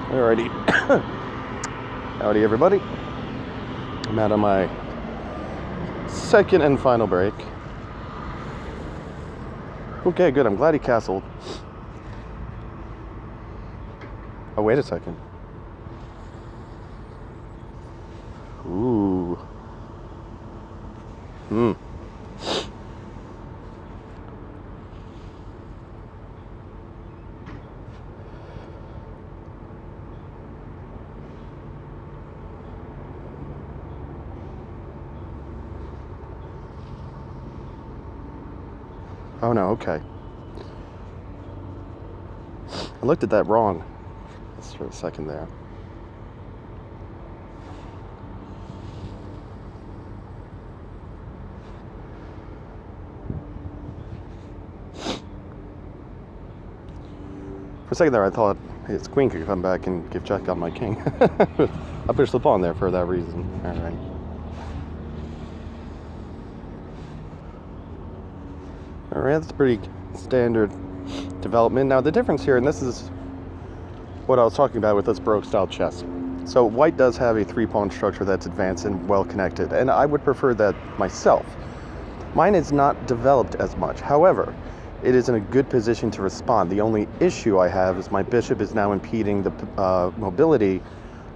Alrighty. Howdy, everybody. I'm out on my second and final break. Okay, good. I'm glad he castled. Oh, wait a second. Ooh. Oh no, okay. I looked at that wrong. Just for a second there. For a second there, I thought his queen could come back and give check on my king. I pushed the pawn there for that reason. Alright. Alright, that's pretty standard development. Now the difference here, and this is what I was talking about with this Baroque style chess. So white does have a 3-pawn structure that's advanced and well connected, and I would prefer that myself. Mine is not developed as much. However, it is in a good position to respond. The only issue I have is my bishop is now impeding the mobility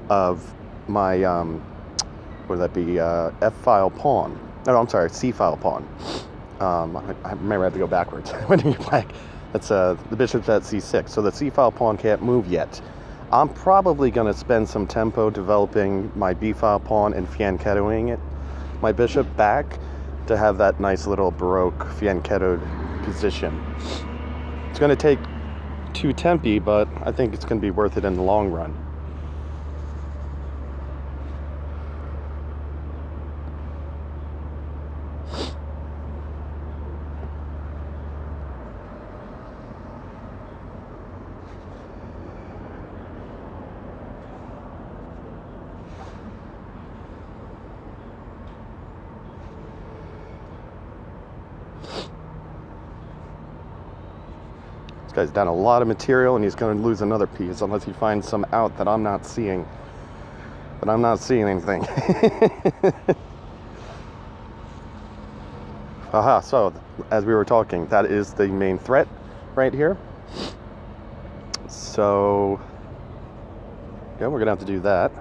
of my, what would that be, F-file pawn. No, I'm sorry, C-file pawn. I remember I have to go backwards when you black. That's the bishop's at c6, so the c-file pawn can't move yet. I'm probably going to spend some tempo developing my b-file pawn and fianchettoing my bishop back to have that nice little Baroque fianchettoed position. It's going to take 2 tempi, but I think it's going to be worth it in the long run. This guy's down a lot of material, and he's going to lose another piece unless he finds some out that I'm not seeing. But I'm not seeing anything. Aha, so as we were talking, that is the main threat right here. So, yeah, we're going to have to do that.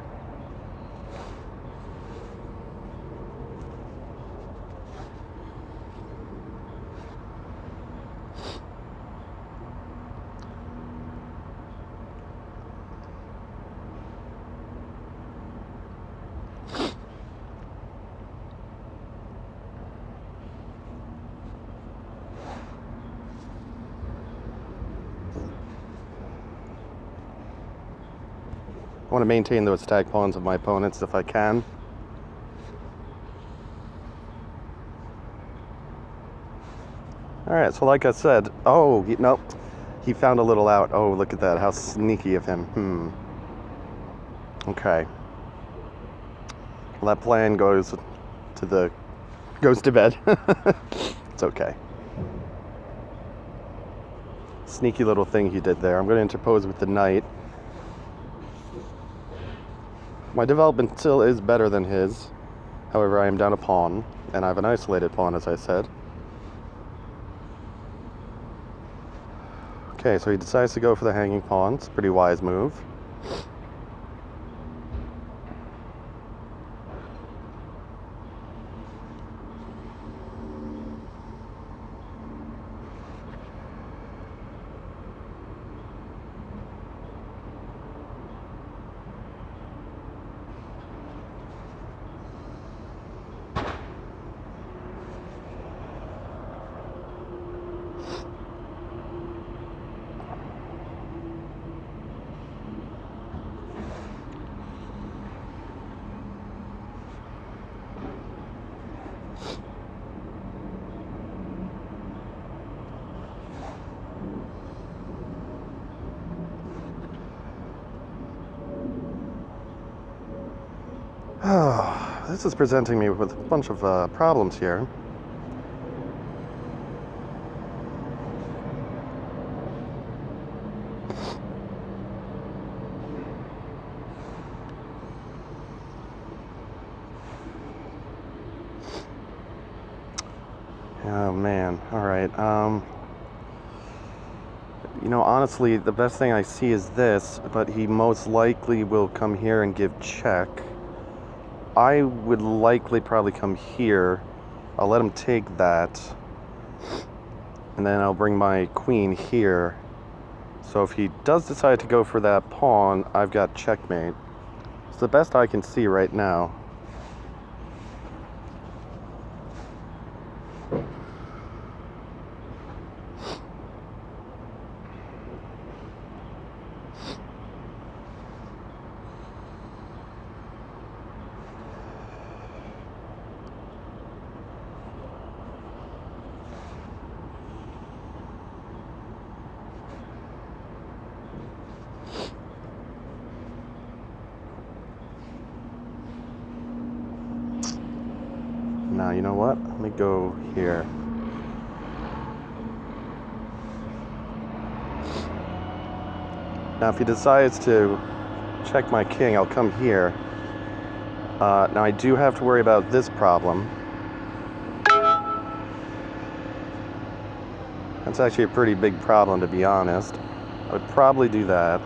I want to maintain those tag pawns of my opponents if I can. Alright, so like I said, nope, he found a little out. Oh, look at that, how sneaky of him. Okay. Well, that plan goes to bed. It's okay. Sneaky little thing he did there. I'm going to interpose with the knight. My development still is better than his. However, I am down a pawn, and I have an isolated pawn, as I said. Okay, so he decides to go for the hanging pawn. It's a pretty wise move. This is presenting me with a bunch of problems here. Oh man, alright. Honestly, the best thing I see is this, but he most likely will come here and give check. I would likely probably come here. I'll let him take that. And then I'll bring my queen here. So if he does decide to go for that pawn, I've got checkmate. It's the best I can see right now. Now, you know what? Let me go here. Now, if he decides to check my king, I'll come here. Now, I do have to worry about this problem. That's actually a pretty big problem, to be honest. I would probably do that.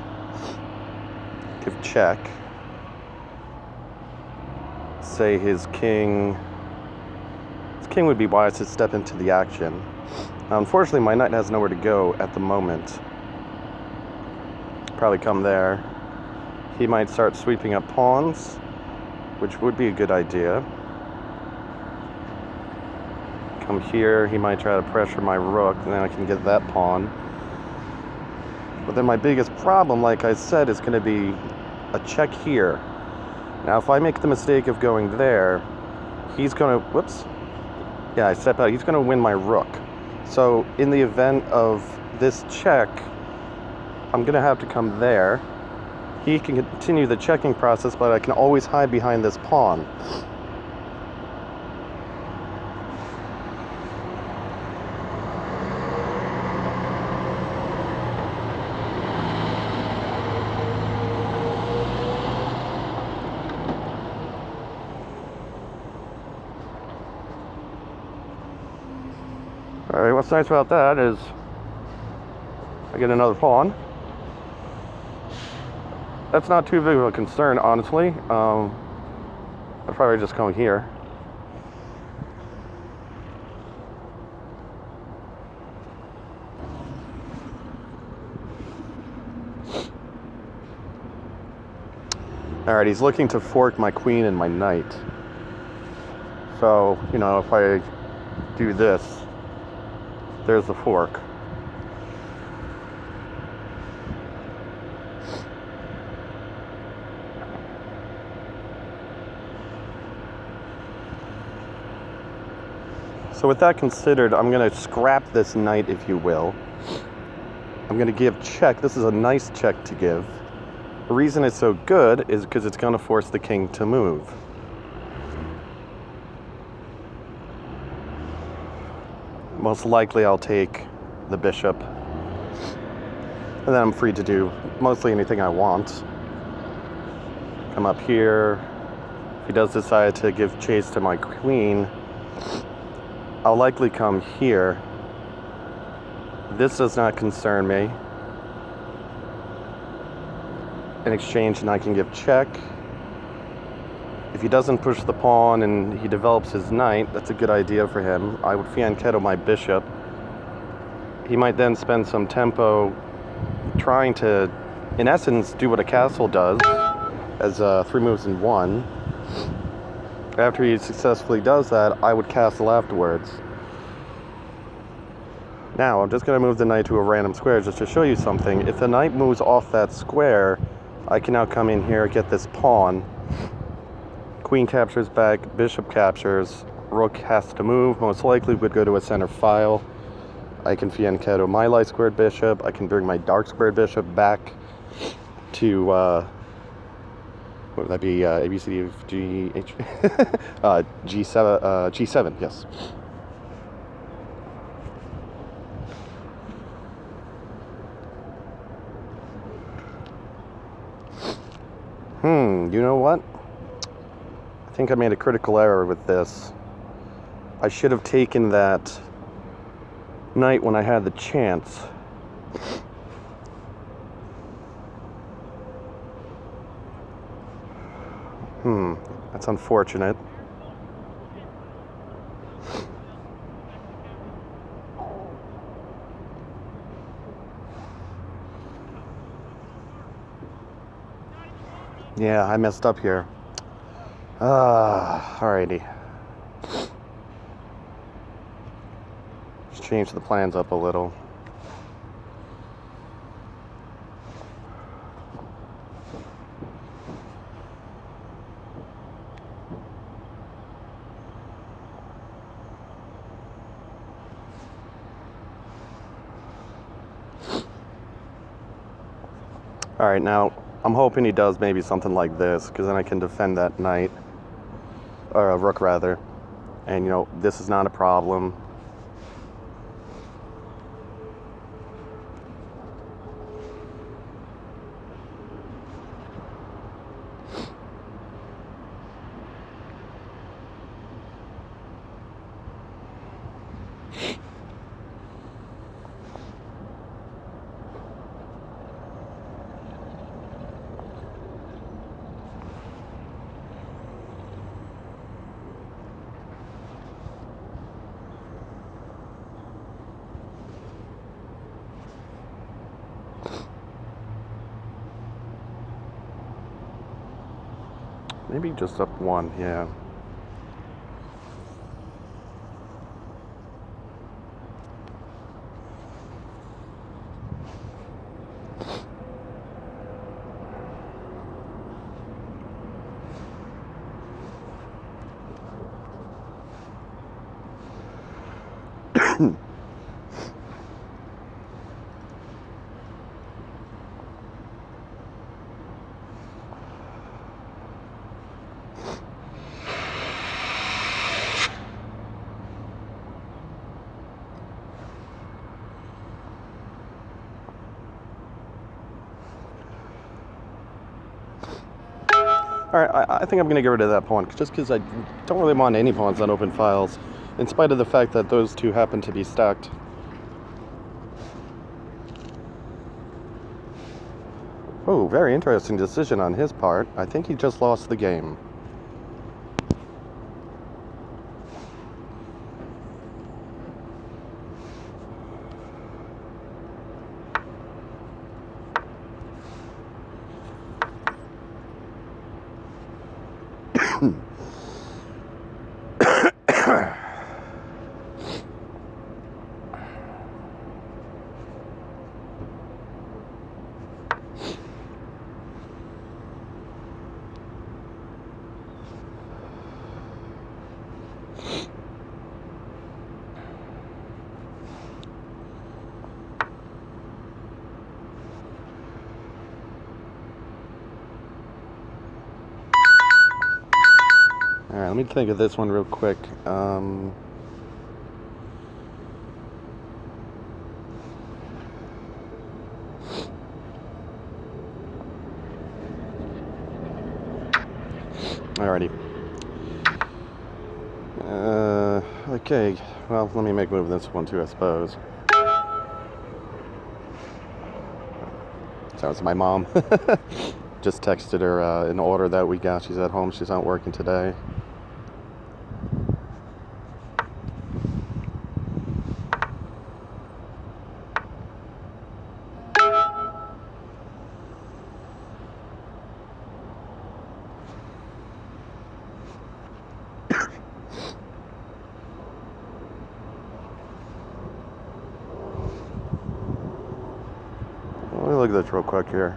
Give check. Say his king would be wise to step into the action. Now, unfortunately, my knight has nowhere to go at the moment. Probably come there. He might start sweeping up pawns, which would be a good idea. Come here, he might try to pressure my rook, and then I can get that pawn. But then my biggest problem, like I said, is going to be a check here. Now, if I make the mistake of going there, he's going to, whoops. Yeah, I step out. He's going to win my rook. So in the event of this check, I'm going to have to come there. He can continue the checking process, but I can always hide behind this pawn. Alright, what's nice about that is I get another pawn. That's not too big of a concern, honestly. I'll probably just come here. Alright, he's looking to fork my queen and my knight. So, if I do this, there's the fork. So with that considered, I'm going to scrap this knight, if you will. I'm going to give check. This is a nice check to give. The reason it's so good is because it's going to force the king to move. Most likely I'll take the bishop. And then I'm free to do mostly anything I want. Come up here. If he does decide to give chase to my queen, I'll likely come here. This does not concern me. In exchange, and I can give check. If he doesn't push the pawn and he develops his knight, that's a good idea for him. I would fianchetto my bishop. He might then spend some tempo trying to, in essence, do what a castle does, as 3 moves in 1. After he successfully does that, I would castle afterwards. Now, I'm just going to move the knight to a random square just to show you something. If the knight moves off that square, I can now come in here, get this pawn. Queen captures back, bishop captures, rook has to move, most likely would go to a center file. I can fianchetto my light squared bishop, I can bring my dark squared bishop back to, what would that be, A, B, C, D, F, G, H, G7, yes. You know what? I think I made a critical error with this. I should have taken that night when I had the chance. That's unfortunate. Yeah, I messed up here. Alrighty. Just change the plans up a little. Alright, now I'm hoping he does maybe something like this, because then I can defend that knight, or a rook rather, and you know, this is not a problem. Maybe just up one, yeah. Alright, I think I'm going to get rid of that pawn, just because I don't really want any pawns on open files, in spite of the fact that those two happen to be stacked. Oh, very interesting decision on his part. I think he just lost the game. Alright, let me think of this one real quick. Alrighty. Okay, well, let me make move this one too, I suppose. So it's my mom. Just texted her an order that we got. She's at home. She's not working today. Let me look at this real quick here.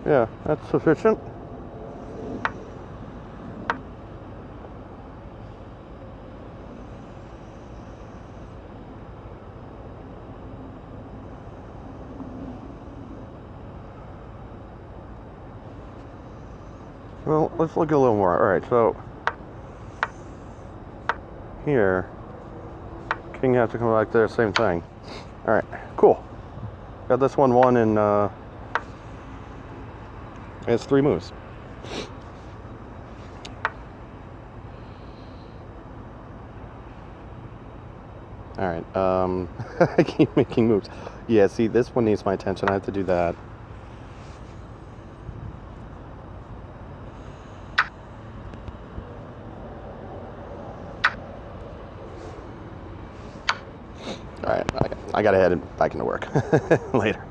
Yeah, that's sufficient. Well, let's look a little more. Alright, so here, king has to come back there, same thing. Alright, cool. Got this one won in it's 3 moves. Alright, I keep making moves. Yeah, see, this one needs my attention. I have to do that. Alright, I gotta head back into work. Later.